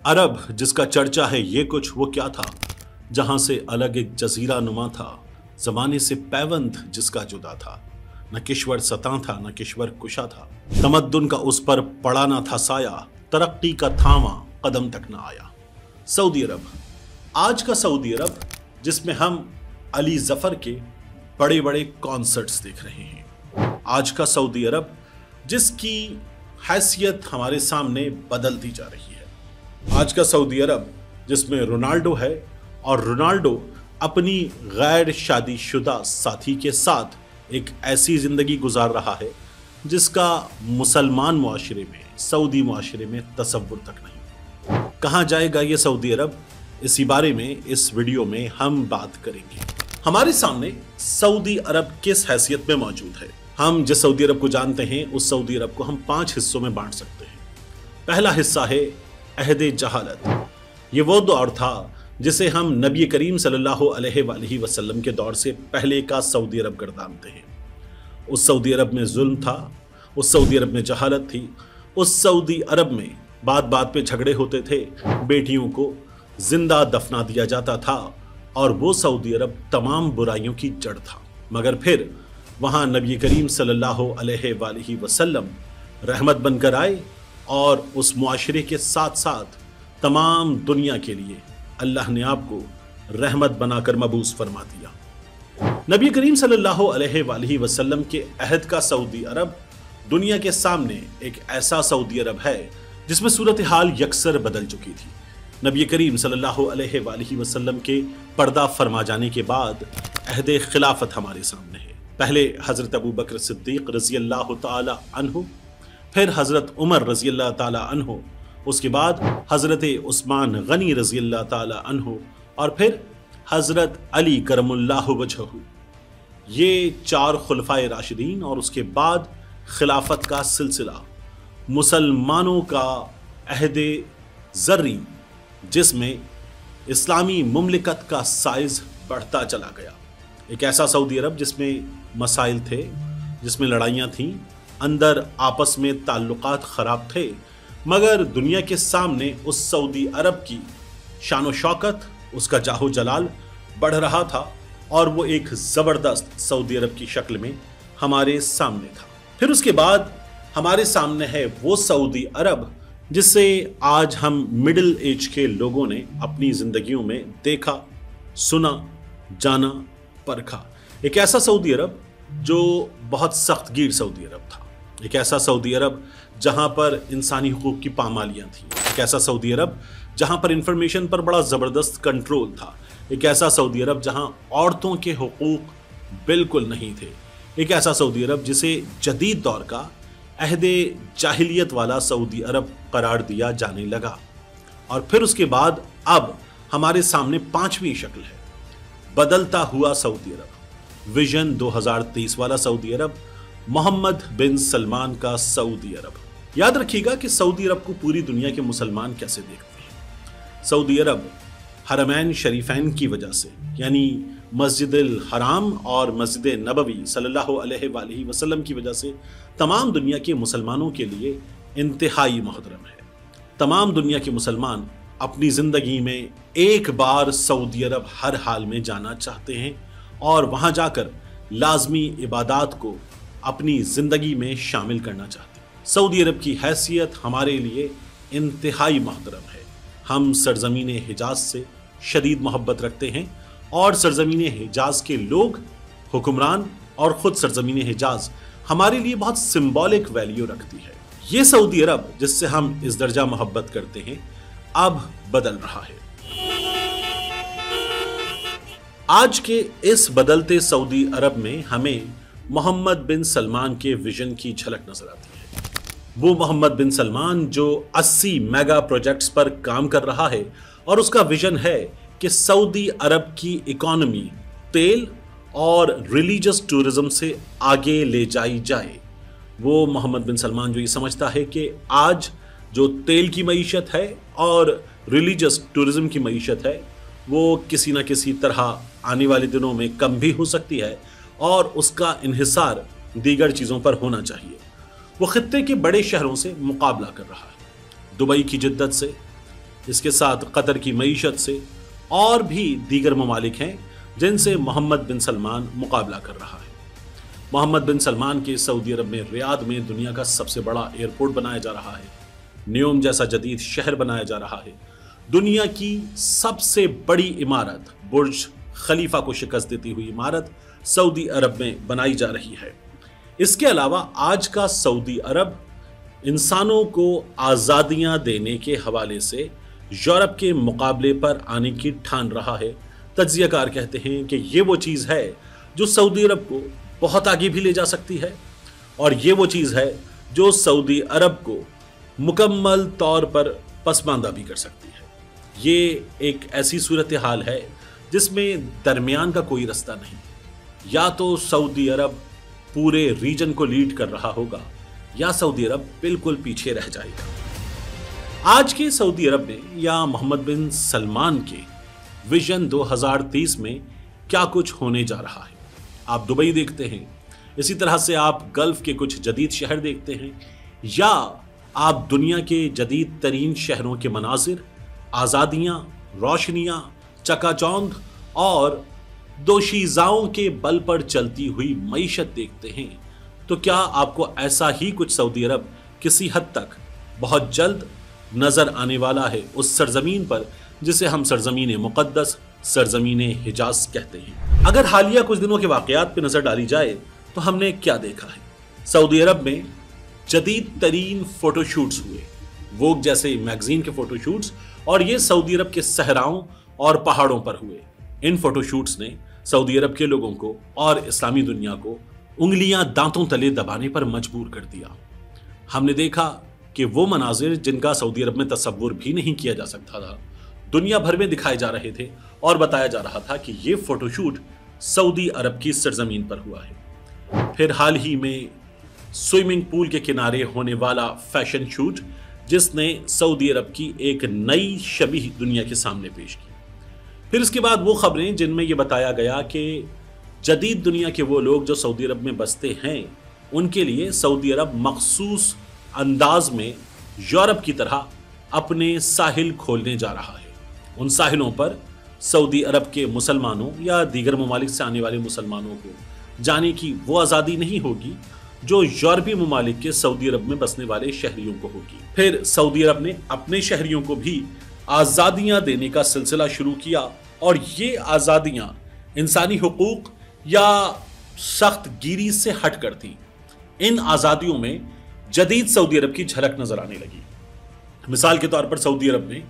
अरब जिसका चर्चा है ये कुछ वो क्या था, जहां से अलग एक जजीरा नुमा था, जमाने से पैवंद जिसका जुदा था, न किश्वर सता था न किश्वर कुशा था, तमद्दुन का उस पर पड़ा ना था साया, तरक्की का थामा कदम तक ना आया। सऊदी अरब, आज का सऊदी अरब जिसमें हम अली जफर के बड़े बड़े कॉन्सर्ट्स देख रहे हैं, आज का सऊदी अरब जिसकी हैसियत हमारे सामने बदलती जा रही है, आज का सऊदी अरब जिसमें रोनाल्डो है और रोनाल्डो अपनी गैर शादीशुदा साथी के साथ एक ऐसी जिंदगी गुजार रहा है जिसका मुसलमान मुआशरे में, सऊदी मुआशरे में तसव्वुर तक नहीं। कहाँ जाएगा ये सऊदी अरब, इसी बारे में इस वीडियो में हम बात करेंगे। हमारे सामने सऊदी अरब किस हैसियत में मौजूद है। हम जिस सऊदी अरब को जानते हैं उस सऊदी अरब को हम 5 हिस्सों में बांट सकते हैं। पहला हिस्सा है अहदे जहालत। ये वो दौर था जिसे हम नबी करीम सल्लल्लाहु अलैहि वसल्लम के दौर से पहले का सऊदी अरब गर्दानते हैं। उस सऊदी अरब में जुल्म था, उस सऊदी अरब में जहालत थी, उस सऊदी अरब में बात बात पे झगड़े होते थे, बेटियों को जिंदा दफना दिया जाता था और वो सऊदी अरब तमाम बुराइयों की जड़ था। मगर फिर वहाँ नबी करीम सल्लल्लाहु अलैहि वसल्लम रहमत बनकर आए और उस मुआशरे के साथ साथ तमाम दुनिया के लिए अल्लाह ने आपको रहमत बनाकर मबूस फरमा दिया। नबी करीम सल्लल्लाहु अलैहि वसल्लम के अहद का सऊदी अरब दुनिया के सामने एक ऐसा सऊदी अरब है जिसमें सूरत हाल यकसर बदल चुकी थी। नबी करीम सल्लल्लाहु अलैहि वसल्लम के पर्दा फरमा जाने के बाद अहद खिलाफत हमारे सामने है। पहले हजरत अबू बकर सिद्दीक रजी अल्लाह ताला अन्हु, फिर हजरत उमर रजी अल्लाह ताला अन्हु, उसके बाद हजरत उस्मान गनी रजी अल्लाह ताला अन्हु और फिर हजरत अली करमुल्लाहु वजहहु। ये 4 खुलफाए राशिदीन और उसके बाद खिलाफत का सिलसिला, मुसलमानों का अहदे ज़र्री जिसमें इस्लामी मुमलिकत का साइज बढ़ता चला गया। एक ऐसा सऊदी अरब जिसमें मसाइल थे, जिसमें लड़ाइयाँ थीं, अंदर आपस में ताल्लुकात ख़राब थे, मगर दुनिया के सामने उस सऊदी अरब की शान व शौकत, उसका जाहो जलाल बढ़ रहा था और वो एक ज़बरदस्त सऊदी अरब की शक्ल में हमारे सामने था। फिर उसके बाद हमारे सामने है वो सऊदी अरब जिससे आज हम मिडिल एज के लोगों ने अपनी ज़िंदगियों में देखा, सुना, जाना, परखा। एक ऐसा सऊदी अरब जो बहुत सख्त गिर सऊदी अरब था, एक ऐसा सऊदी अरब जहां पर इंसानी हुकूक की पामालियां थी, एक ऐसा सऊदी अरब जहां पर इंफॉर्मेशन पर बड़ा ज़बरदस्त कंट्रोल था, एक ऐसा सऊदी अरब जहां औरतों के हुकूक बिल्कुल नहीं थे, एक ऐसा सऊदी अरब जिसे जदीद दौर का अहदे जाहिलियत वाला सऊदी अरब करार दिया जाने लगा। और फिर उसके बाद अब हमारे सामने 5वीं शक्ल है, बदलता हुआ सऊदी अरब, विजन 2023 वाला सऊदी अरब, मोहम्मद बिन सलमान का सऊदी अरब। याद रखिएगा कि सऊदी अरब को पूरी दुनिया के मुसलमान कैसे देखते हैं। सऊदी अरब हरमैन शरीफैन की वजह से, यानी मस्जिदुल हराम और मस्जिद नबवी सल्लल्लाहु अलैहि वसल्लम की वजह से तमाम दुनिया के मुसलमानों के लिए इंतहाई मोहतरम है। तमाम दुनिया के मुसलमान अपनी ज़िंदगी में एक बार सऊदी अरब हर हाल में जाना चाहते हैं और वहाँ जाकर लाजमी इबादात को अपनी ज़िंदगी में शामिल करना चाहते हैं। सऊदी अरब की हैसियत हमारे लिए इंतहाई मोहतरम है। हम सरज़मीन हिजाज से शदीद मोहब्बत रखते हैं और सरज़मीन हिजाज के लोग, हुक्मरान और ख़ुद सरज़मीन हिजाज हमारे लिए बहुत सिंबॉलिक वैल्यू रखती है। ये सऊदी अरब जिससे हम इस दर्जा मोहब्बत करते हैं अब बदल रहा है। आज के इस बदलते सऊदी अरब में हमें मोहम्मद बिन सलमान के विजन की झलक नजर आती है। वो मोहम्मद बिन सलमान जो 80 मेगा प्रोजेक्ट्स पर काम कर रहा है और उसका विजन है कि सऊदी अरब की इकोनॉमी तेल और रिलीजियस टूरिज्म से आगे ले जाई जाए। वो मोहम्मद बिन सलमान जो ये समझता है कि आज जो तेल की मईशत है और रिलीजियस टूरिज्म की मईशत है वो किसी न किसी तरह आने वाले दिनों में कम भी हो सकती है और उसका इन्हिसार दीगर चीज़ों पर होना चाहिए। वो खित्ते के बड़े शहरों से मुकाबला कर रहा है, दुबई की जिद्दत से, इसके साथ कतर की मईशत से और भी दीगर ममालिक हैं जिनसे मोहम्मद बिन सलमान मुकाबला कर रहा है। मोहम्मद बिन सलमान के सऊदी अरब में रियाद में दुनिया का सबसे बड़ा एयरपोर्ट बनाया जा रहा है, न्योम जैसा जदीद शहर बनाया जा रहा है, दुनिया की सबसे बड़ी इमारत बुर्ज खलीफा को शिकस्त देती हुई इमारत सऊदी अरब में बनाई जा रही है। इसके अलावा आज का सऊदी अरब इंसानों को आज़ादियां देने के हवाले से यूरोप के मुकाबले पर आने की ठान रहा है। तज्जियाकार कहते हैं कि ये वो चीज़ है जो सऊदी अरब को बहुत आगे भी ले जा सकती है और ये वो चीज़ है जो सऊदी अरब को मुकम्मल तौर पर पसमानदा भी कर सकती है। ये एक ऐसी सूरत हाल है जिसमें दरमियान का कोई रास्ता नहीं, या तो सऊदी अरब पूरे रीजन को लीड कर रहा होगा या सऊदी अरब बिल्कुल पीछे रह जाएगा। आज के सऊदी अरब में या मोहम्मद बिन सलमान के विजन 2030 में क्या कुछ होने जा रहा है। आप दुबई देखते हैं, इसी तरह से आप गल्फ के कुछ जदीद शहर देखते हैं, या आप दुनिया के जदीद तरीन शहरों के मनाजिर, आज़ादियाँ, रोशनियाँ, चकाचौंध और दोशीज़ाओं के बल पर चलती हुई मईशत देखते हैं, तो क्या आपको ऐसा ही कुछ सऊदी अरब किसी हद तक बहुत जल्द नजर आने वाला है उस सरजमीन पर जिसे हम सरजमीन मुक़द्दस, सरजमीन हिजाज कहते हैं। अगर हालिया कुछ दिनों के वाक़यात पर नजर डाली जाए तो हमने क्या देखा है। सऊदी अरब में जदीद तरीन फोटोशूट्स हुए, वोग जैसे मैगजीन के फोटोशूट्स, और ये सऊदी अरब के सहराओं और पहाड़ों पर हुए। इन फोटोशूट्स ने सऊदी अरब के लोगों को और इस्लामी दुनिया को उंगलियां दांतों तले दबाने पर मजबूर कर दिया। हमने देखा कि वो मनाजिर जिनका सऊदी अरब में तसव्वुर भी नहीं किया जा सकता था, दुनिया भर में दिखाए जा रहे थे और बताया जा रहा था कि ये फोटोशूट सऊदी अरब की सरजमीन पर हुआ है। फिर हाल ही में स्विमिंग पूल के किनारे होने वाला फैशन शूट, जिसने सऊदी अरब की एक नई शबीह दुनिया के सामने पेश की। फिर इसके बाद वो खबरें जिनमें यह बताया गया कि जदीद दुनिया के वो लोग जो सऊदी अरब में बसते हैं, उनके लिए सऊदी अरब मखसूस अंदाज में यूरोप की तरह अपने साहिल खोलने जा रहा है। उन साहिलों पर सऊदी अरब के मुसलमानों या दीगर ममालिक से आने वाले मुसलमानों को जाने की वो आज़ादी नहीं होगी जो यूरोपीय ममालिक के सऊदी अरब में बसने वाले शहरियों को होगी। फिर सऊदी अरब ने अपने शहरियों को भी आज़ादियाँ देने का सिलसिला शुरू किया, और ये आज़ादियाँ इंसानी हुकूक या सख्त गिरी से हट कर थी। इन आज़ादियों में जदीद सऊदी अरब की झलक नजर आने लगी। मिसाल के तौर पर सऊदी अरब में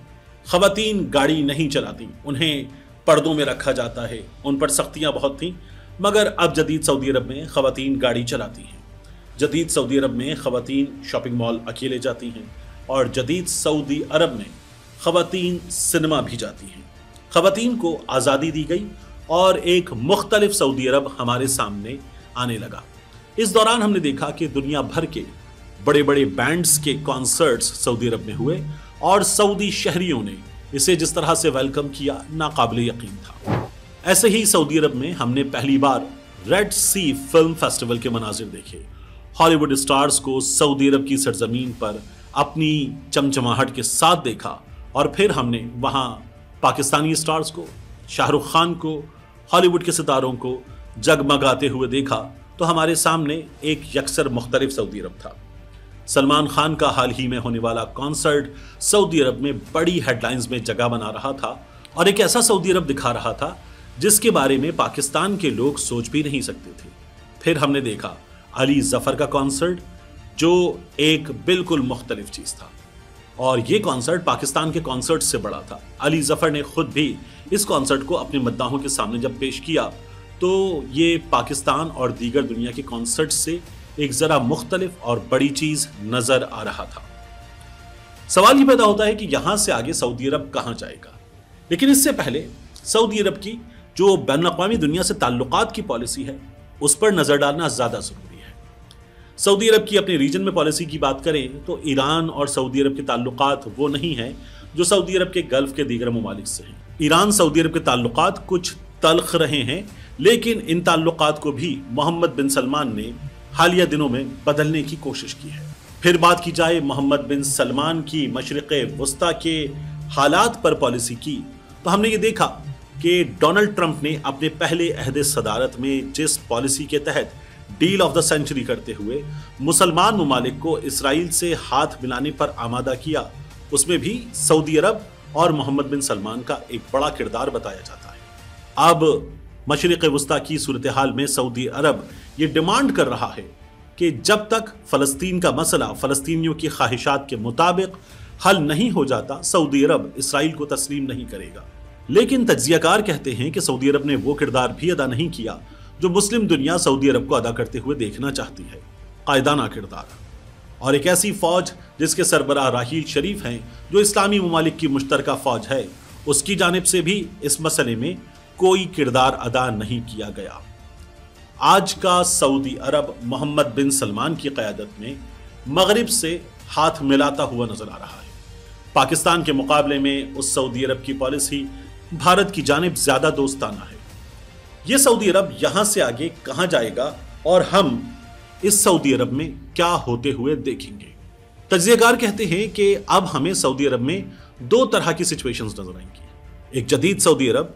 ख़वातीन गाड़ी नहीं चलाती, उन्हें पर्दों में रखा जाता है, उन पर सख्तियाँ बहुत थीं, मगर अब जदीद सऊदी अरब में ख़वातीन गाड़ी चलाती हैं। जदीद सऊदी अरब में ख़वातीन शॉपिंग मॉल अकेले जाती हैं, और जदीद सऊदी अरब में ख़वातीन सिनेमा भी जाती हैं। ख़वातीन को आज़ादी दी गई और एक मुख्तलिफ सऊदी अरब हमारे सामने आने लगा। इस दौरान हमने देखा कि दुनिया भर के बड़े बड़े बैंड्स के कॉन्सर्ट्स सऊदी अरब में हुए, और सऊदी शहरियों ने इसे जिस तरह से वेलकम किया, नाकाबिले यकीन था। ऐसे ही सऊदी अरब में हमने पहली बार रेड सी फिल्म फेस्टिवल के मनाजिर देखे। हॉलीवुड स्टार्स को सऊदी अरब की सरजमीन पर अपनी चमचमाहट के साथ देखा, और फिर हमने वहाँ पाकिस्तानी स्टार्स को, शाहरुख खान को, हॉलीवुड के सितारों को जगमगाते हुए देखा, तो हमारे सामने एक यकसर मुख्तलिफ सऊदी अरब था। सलमान खान का हाल ही में होने वाला कॉन्सर्ट सऊदी अरब में बड़ी हेडलाइंस में जगह बना रहा था, और एक ऐसा सऊदी अरब दिखा रहा था जिसके बारे में पाकिस्तान के लोग सोच भी नहीं सकते थे। फिर हमने देखा अली जफर का कॉन्सर्ट, जो एक बिल्कुल मुख्तलिफ चीज़ था, और ये कॉन्सर्ट पाकिस्तान के कॉन्सर्ट से बड़ा था। अली जफर ने खुद भी इस कॉन्सर्ट को अपने मद्दाहों के सामने जब पेश किया, तो ये पाकिस्तान और दीगर दुनिया के कॉन्सर्ट से एक ज़रा मुख्तलिफ और बड़ी चीज़ नज़र आ रहा था। सवाल ये पैदा होता है कि यहाँ से आगे सऊदी अरब कहाँ जाएगा। लेकिन इससे पहले सऊदी अरब की जो बैनुल-अक़वामी दुनिया से ताल्लुकात की पॉलिसी है, उस पर नज़र डालना ज़्यादा ज़रूरी है। सऊदी अरब की अपने रीजन में पॉलिसी की बात करें तो ईरान और सऊदी अरब के ताल्लुकात वो नहीं हैं जो सऊदी अरब के गल्फ के दीगर ममालिक से हैं। ईरान सऊदी अरब के ताल्लुकात कुछ तल्ख रहे हैं, लेकिन इन ताल्लुकात को भी मोहम्मद बिन सलमान ने हालिया दिनों में बदलने की कोशिश की है। फिर बात की जाए मोहम्मद बिन सलमान की मशरिक़ वस्ता के हालात पर पॉलिसी की, तो हमने ये देखा कि डोनाल्ड ट्रंप ने अपने पहले अहद सदारत में जिस पॉलिसी के तहत डील ऑफ द सेंचुरी करते हुए मुसलमान ममालिक को इसराइल से हाथ मिलाने पर आमादा किया, उसमें भी सऊदी अरब और मोहम्मद बिन सलमान का एक बड़ा किरदार बताया जाता है। अब मशरिक़ वस्ता की सूरत हाल में सऊदी अरब ये डिमांड कर रहा है कि जब तक फ़लस्तीन का मसला फ़लस्तीनियों की ख्वाहिशात के मुताबिक हल नहीं हो जाता, सऊदी अरब इसराइल को तस्लीम नहीं करेगा। लेकिन तज्जियाकार कहते हैं कि सऊदी अरब ने वो किरदार भी अदा नहीं किया जो मुस्लिम दुनिया सऊदी अरब को अदा करते हुए देखना चाहती है, कायदाना किरदार। और एक ऐसी फौज जिसके सरबराह राहील शरीफ हैं, जो इस्लामी ममालिक की मुश्तरका फौज है, उसकी जानिब से भी इस मसले में कोई किरदार अदा नहीं किया गया। आज का सऊदी अरब मोहम्मद बिन सलमान की क़यादत में मगरिब से हाथ मिलाता हुआ नजर आ रहा है। पाकिस्तान के मुकाबले में उस सऊदी अरब की पॉलिसी भारत की जानिब ज्यादा दोस्ताना है। यह सऊदी अरब यहां से आगे कहां जाएगा और हम इस सऊदी अरब में क्या होते हुए देखेंगे। तज्जियाकार कहते हैं कि अब हमें सऊदी अरब में दो तरह की सिचुएशंस नजर आएंगी। एक जदीद सऊदी अरब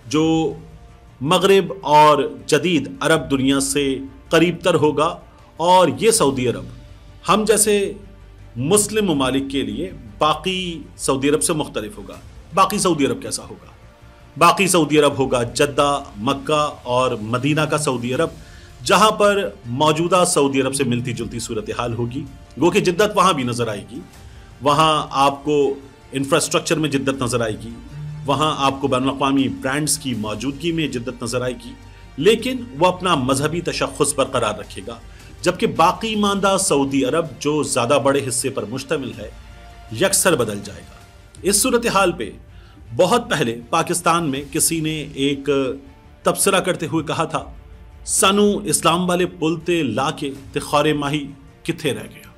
जो मगरिब और जदीद अरब दुनिया से करीब तर होगा, और ये सऊदी अरब हम जैसे मुस्लिम ममालिक के लिए बाकी सऊदी अरब से मुख्तलिफ होगा। बाकी सऊदी अरब कैसा होगा? बाकी सऊदी अरब होगा जद्दा, मक्का और मदीना का सऊदी अरब, जहां पर मौजूदा सऊदी अरब से मिलती जुलती सूरत हाल होगी। गो कि जिद्दत वहां भी नजर आएगी, वहां आपको इंफ्रास्ट्रक्चर में जिद्दत नजर आएगी, वहां आपको बैनुल-अक़वामी ब्रांड्स की मौजूदगी में जिद्दत नजर आएगी, लेकिन वह अपना मजहबी तशख़्ख़ुस बरकरार रखेगा। जबकि बाकी मानदा सऊदी अरब जो ज्यादा बड़े हिस्से पर मुश्तमिल है, यकसर बदल जाएगा। इस सूरत हाल पे बहुत पहले पाकिस्तान में किसी ने एक तबसरा करते हुए कहा था, सानू इस्लाम वाले पुल ते लाके ते खौरे माही किथे रह गया।